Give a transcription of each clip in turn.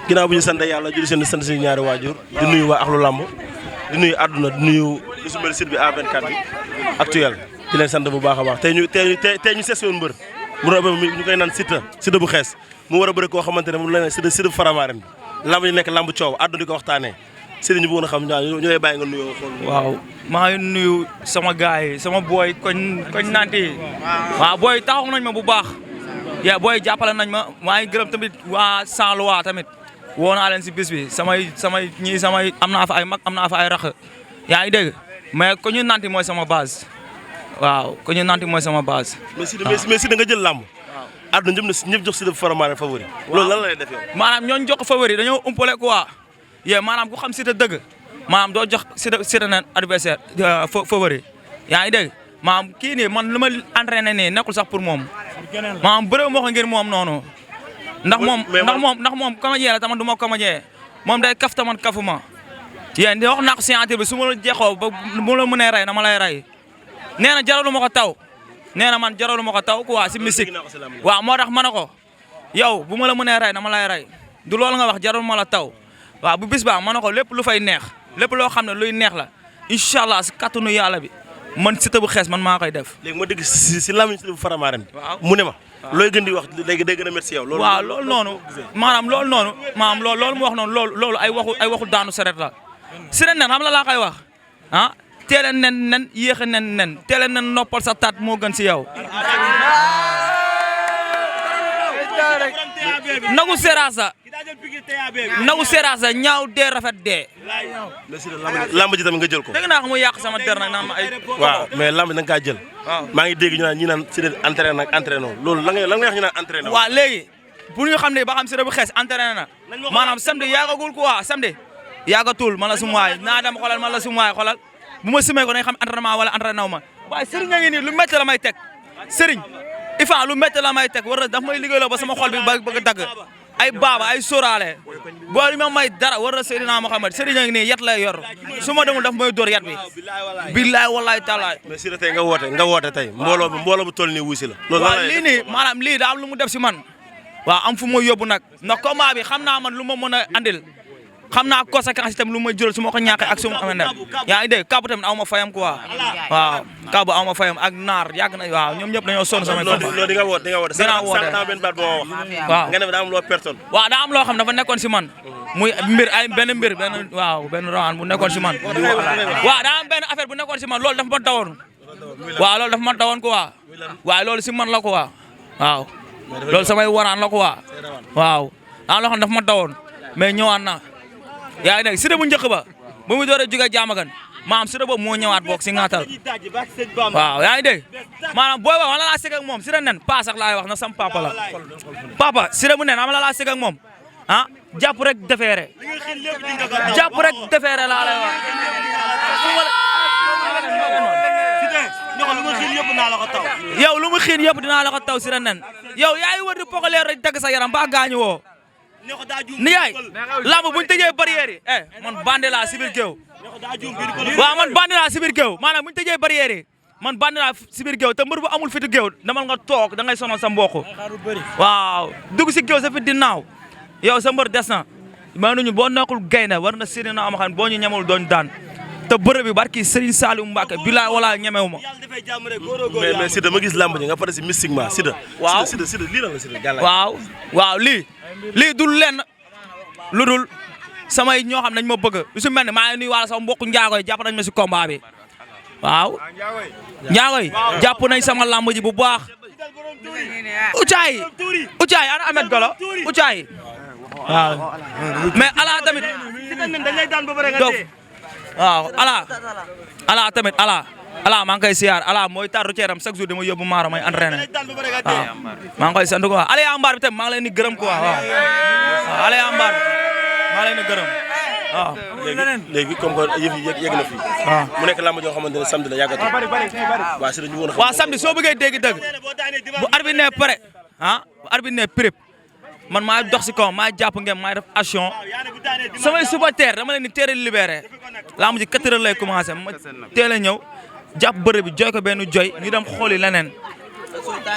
ginnaaw bu ñu sant yàlla julli seen sant suñu ñaari waajur di nuyu waa axlu làmb di nuyu àdduna di nuyu lu su mel site bi A24 bi actuel di leen sant bu baax a baax tey ñu sees woon mbër mu ñu koy naan Siteu bu xees mu war a bëri koo xamante ne mu la ne Siteu bu Faramaren bi lamb yi nekk lamb coow àdduna di ko waxtaanee Siteu ñu bëggoon a xam ñu lay bàyyi nga nuyoo xool. waaw maa ngi nuyu sama gaay yi sama booy koñ nanti waaw booy taxaw nañ ma bu baax yaa booy jàppale nañ ma maa ngi gërëm tamit waa Saint-Louis tamit woo naa leen si bis bi samay am naa fa ay mag am naa fa ay rax yaa ngi dégg mais ko ñu nanti mooy sama base waaw ko ñu nanti mooy sama base. mais Siteu nga jël làmb. waaw àdduna ñëpp jox Siteu bu Faramaren favori. loolu lan la lay def yow. maanaam ñooñu jox ko favori dañoo umpale quoi yee maanaam ku xam Siteu dëgg maanaam doo jox Siteu neen adversaire favori yaa ngi dégg maanaam kii nii man lu ma entraîné nii nekkul sax pour moom maanaam bëre moo ko ngir moom noonu. ndax moom comédien la tamit du ma comédien moom day kaf taman kafuma yéen di wax naa ko signature bi su ma la jeexoo ba mu la mënee rey dama lay rey nee na jaralu ma ko taw nee na man jaralu ma ko taw quoi si musique waaw moo tax ma ne ko yow bu ma la mënee rey dama lay rey du loolu nga wax jaralu ma la taw waaw bu bis baa ma ne ko lépp lu fay neex lépp loo xam ne luy neex la incha allah si kattanu yàlla bi man Siteu bu xees man maa koy def. léegi ma dégg si lamiñ Siteu bu Faramaren bi. waaw mu ne ma. looy gën di wax léegi day gën a merci yow. waaw loolu noonu maanaam loolu mu wax noonu loolu ay waxu daanu seret la seret nen xam la laa koy wax ah teel a nen yéex a nen teel a nen noppal sa taat moo gën si yow. nagu serasa ñaaw dee rafet dee. lamb ji tamit nga jël ko. dégg naa ko muy yàq sama der nag naan ma ay. waaw mais lamb ji da nga kaa jël. waaw maa ngi dégg ñu naan Siteu entraîné nag entraîné loolu lan nga wax ñu naan entraîné. waaw léegi bu ñu xam ne ba xam Siteu bu xees entraîné na maanaam samedi yaagagul quoi samedi yaagatul man la sum waay naa dem xoolal man la sum waay xoolal bu ma sumee ko nañ xam entraînement wala entraîné wu ma waaye sëriñ a ngi nii lu métti la may teg sëriñ Ifa lu métti la may teg war na daf may liggéeyloo ba sama xol bi bëgg a dagg ay baaba ay sóoraale boo li ma may dara war na Seydina Muhammad sëriñ a ngi nii yat lay yor su ma demul daf may dóor yat bi billaay wallaay taalaay. mais Siteu tey nga woote tey mbooloo bu toll nii wuusi la. loolu waaw lii nii maanaam lii daa am lu mu def si man waaw am fu ma yóbbu nag ndax combat bi xam naa man lu ma mën a andil xam naa conséquence itam lu may jural su ma ko ñàkkee ak su ma amee yaa ngi dégg kàbb tamit aw ma fayam quoi waaw kàbb aw ma fayam ak naar yàgg na waaw ñoom ñëpp dañoo sonn samay combat. non di nga woote dinaa woote sànq benn baat boo wax. waaw nga ne daa am loo personne. waaw daa am loo xam dafa nekkoon si man muy benn rawaan bu nekkoon si man waaw daa am benn affaire bu nekkoon si man loolu dafa ma dawoon waaw loolu dafa ma dawoon quoi waaw loolu si man la quoi waaw loolu samay waraan la quoi waaw daa am loo xam dafa ma dawoon mais ñëwaat na yaa ngi dégg Siteu bu njëkk ba bu mu door a jóge Diamaguène maanaam Siteu boobu moo ñëwaat boog si ngaatal waaw yaa ngi dégg maanaam booy ba wala laa sëgg ak moom Siteu nen paa sax laay wax na sam papa la papa Siteu bu nen am la laa sëgg ak moom ah jàpp rek defeere laa lay wax yow lu mu xiin yëpp dinaa la ko taw Siteu nen yow yaay wër di pokaleer rek dagg sa yaram ba gaañu woo ni yaay lamb buñ tëjee barrière yi man bandi laa si biir géew waaw man bandi laa si biir géew maanaam buñ tëjee barrière yi man bandi laa si biir géew te mbër bu amul fitu géew damal nga toog da ngay sonal sa mbokk waaw dugg si géew sa fit di naaw yow sa mbër des na maa nuñu boo nekkul gaynde war na séri na am xam boo ñu ñemul doon daan te bërëb bi barki Serigne Saliou Mbacke bilaay wala ñemewu ma mais Siteu ma gis lamb ji nga pare si mystiquement Siteu waaw Siteu lii la Siteu gàllaay waaw lii dul lenn lu dul samay ñoo xam nañ ma bëgg lu si mel ne maa ngi nuyu wala sama mbokku njaago yi jàpp nañ ma si combat bi waaw njaago yi jàpp nañ sama lamb ji bu baax Ucaay ana Ahmed Golo Ucaay waaw mais ala tamit dof waaw ala tamit ala maa ngi koy siyaar ala mooy tarru ceeram chaque jour dama yóbbu maaro may entraîné waaw maa ngi koy sant quoi ala yaa mbaar bi tamit maa ngi leen di gërëm quoi waaw ala yaa mbaar maa ngi leen di gërëm waaw léegi comme que yëf yi yegg na fii mu nekk lamb joo xamante ne samedi la yàggatul waaw Siteu ñu woon waaw samedi soo bëggee dégg dëgg bu arbitre ne pare bu arbitre ne prép man maa dox si kaw maa jàpp ngeen maa def action samay supporter dama leen di teel a libéré lamb ji 4 heures lay commencé ma teel a ñëw jàpp bërëb bi jooy ko benn jooy ñu dem xooli leneen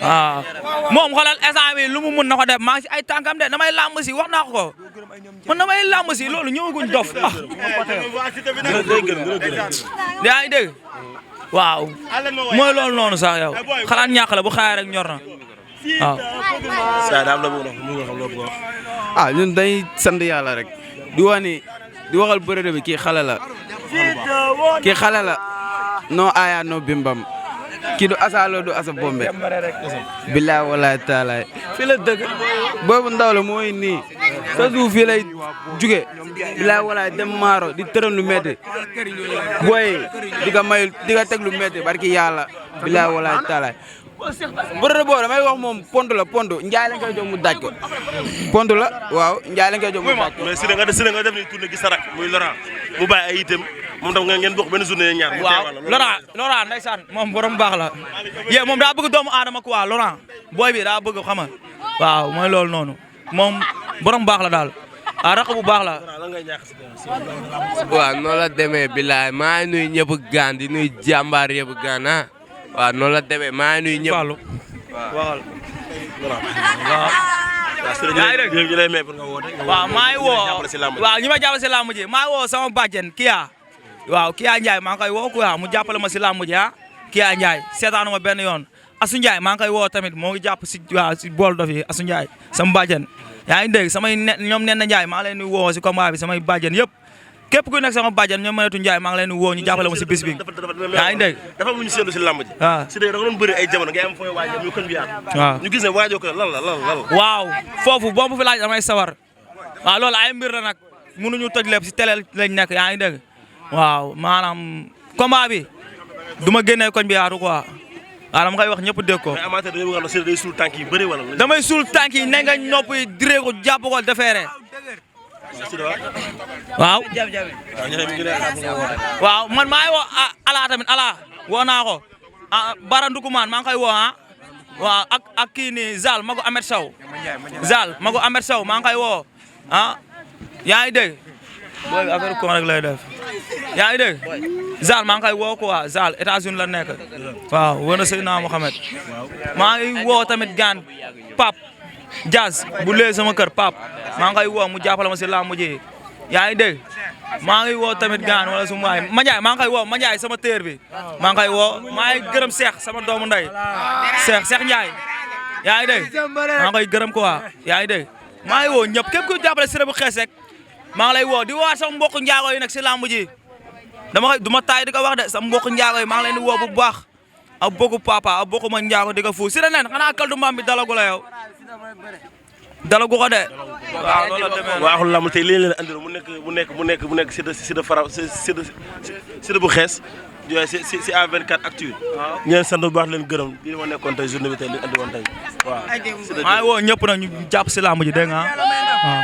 waaw moom xoolal instant bi lu mu mun na ko def maa ngi si ay tànkam de damay lamb si wax naa ko man damay làmb si loolu ñëwaguñ dof ah. yaa ngi dégg waaw mooy loolu noonu sax yow xalaat ñàkk la bu xaar rek ñor na waaw. saa daam la mu nga xam loo bëgg a wax. ah ñun dañuy sant yàlla rek di wax ni di waxal bërëb bi kii xale la no aya no bimbam kii du asaaloo du asa bombe billaay walaay taalaay fii la dëgg boobu ndaw la mooy nii sa suuf fii lay juge billaay walaay dem maaro di tërën lu métti booy di nga teg lu métti barki yàlla billaay walaay taalaay bërëb boobu damay wax moom pont la pont njaay la ngay jox mu daj ko pont la waaw njaay la ngay jox mu daj ko mais si nga def ni tourné gis sarak muy Laurent mu bàyyi ay itam moom tam ngeen bokk benn journée ñaar. waaw Laurent ndeysaan moom borom baax la yee moom daa bëgg doomu aadama quoi Laurent booy bi daa bëgg xama waaw mooy loolu noonu moom borom baax la daal raq bu baax la. waaw noonu la demee bilaay maa ngi nuyu ñëpp gaan di nuyu jàmbaar yëpp gaan ah waaw noonu la demee maa ngi nuyu ñëpp. waaw waaw maa ngi woo waaw ñi ma jàppale si làmb ji maa ngi woo sama bàjjen Kia waaw Kia Ndiaye maa ngi koy woo quoi mu jàppale ma si làmb ji ah Kia Ndiaye seetaanu ma benn yoon Asu Ndiaye maa ngi koy woo tamit moo ngi jàpp si waaw si bool dof yi Asu Ndiaye sama bàjjen yaa ngi dégg samay ñoom nen na Ndiaye maa ngi leen di woo si combat bi samay bàjjen yëpp képp ku nekk sama bàjjen ñoom Mayatu Ndiaye maa ngi leen di woo ñu jàppale ma si bis bi yaa ngi dégg dafa am lu ñu seetlu si làmb ji waaw si dee da nga doon bëri ay jamono ngay am fooy waaj ñu kon bi waaw ñu gis ne waajoo ko lan la waaw foofu boo ma fi laaj damay sawar waaw loolu ay mbir la nag mënuñu toj lépp si télé lañ nekk yaa ngi dégg waaw maanaam combat bi du ma génnee koñ bi yaatu quoi waaw dama koy wax ñëpp dégg ko. mais amateur dañuy wax ne day suul tànk yi bëri wala. damay suul tànk yi ne nga nopp yi diree ko jàpp ko defeere waaw. waaw man maa ngi woo ala tamit ala woo naa ko Bara Ndukumaan maa ngi koy woo waaw ak kii nii Zal mago Amet Sow Zal mago Amet Sow maa ngi koy woo yaa ngi dégg booy bi affaire kon rek lay def yaa ngi dégg Zal maa ngi koy woo quoi Zal États-Unis la nekk waaw wër na Seydina Mohamed maa ngi woo tamit gaan Pape Diaz bu lee sama kër Pape maa ngi koy woo mu jàppale ma si làmb ji yaa ngi dégg maa ngi woo tamit gaan wala su ma Mandiaye maa ngi koy woo Mandiaye sama téer bi maa ngi koy woo maa ngi gërëm Cheikh sama doomu ndey Cheikh Ndiaye yaa ngi dégg maa ngi koy gërëm quoi yaa ngi dégg maa ngi woo ñëpp képp ku jàppale Siré bu xees rek maa ngi lay woo di woo sama mbokk njaago yi nag si làmb ji dama koy du ma taay di ko wax de sama mbokk njaago yi maa ngi leen di woo bu baax a bokku papa a bokku ma njaago di ko fu Siré nen xanaa kaldu mbaam bi dalagu la yow dalagu ko de waaw loolu la demee waaxul lamb tey lii leen andil mu nekk Siré bu xees si A24 actu ñu leen sant bu baax leen gërëm lii ma nekkoon tey journée bi tey li andi woon tey waaw maa ngi woo ñëpp nag ñu jàpp si làmb ji dégg nga waaw